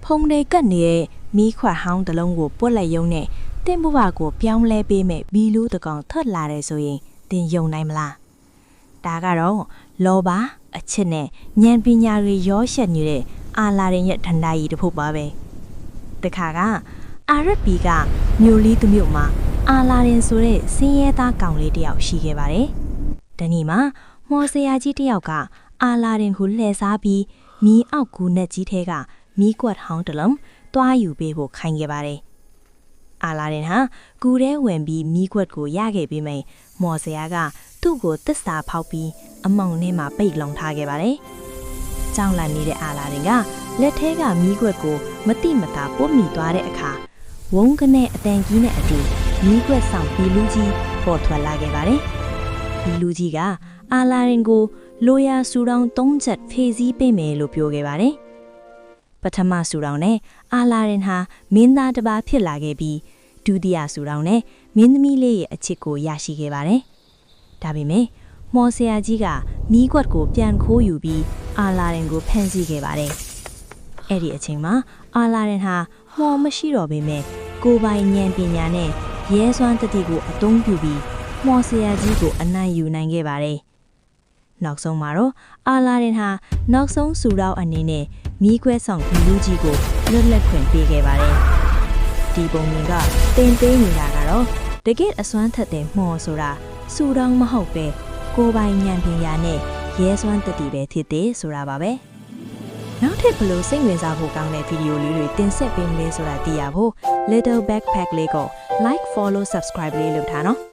ဖုံတွေကတ်နေတဲ့မိခွက်ဟောင်းတစ်လုံးကိုပွက်လိုက်ရုံနဲ့တင်ဘဝကိုပြောင်းလဲပေးမဲ့ဘီလူးတကောင်ထွက်လာတယ်ဆိုရင်တင်ယုံနိုင်မလားဒါကတော့လောဘအချစ်နဲ့ဉာဏ်ပညာတွေရောရှက်နေတဲ့အာလာရင်ရဲ့ဒဏ္ဍာရီတစ်ဖုတ်ပါပဲတခါကအာရဘီကမြို့လေးတစ်မြို့မှာအာလာရင်ဆိုတဲ့စင်းရဲသားကောင်လေးတစ်ယောက်ရှိခဲ့ပါတယ်။ဒီနေ့မှာမော်ဆရာကြီးတစ်ယောက်ကအာလာရင်ကိုလှည့်စားပြီးမီးအောက်ကူနဲ့ကြီးထဲကမီးကွက်ဟောင်းတစ်လုံးတွားယူပေးဖို့ခိုင်းခဲ့ပါတယ်။အာလာရင်ဟာကူထဲဝင်ပြီးမီးကွက်ကိုရခဲ့ပြီးမှမော်ဆရာကသူ့ကိုသစ္စာဖောက်ပြီးအမောင်ထဲမှာပိတ်လုံထားခဲ့ပါတယ်။ကြောင်လန့်နေတဲ့အာလာရင်ကလက်ထဲကမီးကွက်ကိုမတိမတာပုတ်မိသွားတဲ့အခါဝုန်းကနေအတန်ကြီးနဲ့အတူမီးကွက်ဆောင်ဘီလူကြီးပေါ်ထွက်လာခဲ့ပါတယ်။ဘီလူကြီးကအာလာရင်ကိုလိုရာဆူတောင်း၃ချက်ဖေးစည်းပေးမယ်လို့ပြောခဲ့ပါတယ်။ပထမဆူတောင်းနဲ့အာလာရင်ဟာမင်းသားတစ်ပါးဖြစ်လာခဲ့ပြီးဒုတိယဆူတောင်းနဲ့မင်းသမီးလေးရဲ့အချစ်ကိုရရှိခဲ့ပါတယ်။ဒါပေမဲ့မော်ဆရာကြီးကမီးကွက်ကိုပြန်ခိုးယူပြီးအာလာရင်ကိုဖမ်းဆီးခဲ့ပါတယ်။အဲ့ဒီအချိန်မှာအာလာရင်ဟာမော်မရှိတော့ပေမဲ့ကိုယ်ပိုင်ဉာဏ်ပညာနဲ့ရဲစွမ်းတတိကိုအသုံးပြုပြီးမော်ဆရာကြီးကိုအနိုင်ယူနိုင်ခဲ့ပါတယ်။နောက်ဆုံးမှာတော့အာလာရင်ဟာနောက်ဆုံးဆူတောင်းအနေနဲ့မီးခွဲဆောင်ဘီလူကြီးကိုလွတ်လပ်ခွင့်ပေးခဲ့ပါတယ်။ဒီပုံမြင်ကတင်ပေးနေတာကတော့တကယ့်အစွမ်းထက်တဲ့မော်ဆိုတာဆူတောင်းမဟုတ်ပဲကိုယ်ပိုင်ဉာဏ်ပညာနဲ့ရဲစွမ်းတတိပဲဖြစ်တယ်ဆိုတာပါပဲ။နောက်ထပ်ဘလို့စိတ်ဝင်စားဖို့ကောင်းတဲ့ဗီဒီယိုလေးတွေတင်ဆက်ပေးမလဲဆိုတာသိရဖို့ Little Backpack လေးကို like follow subscribe လေးလုပ်ထားနော်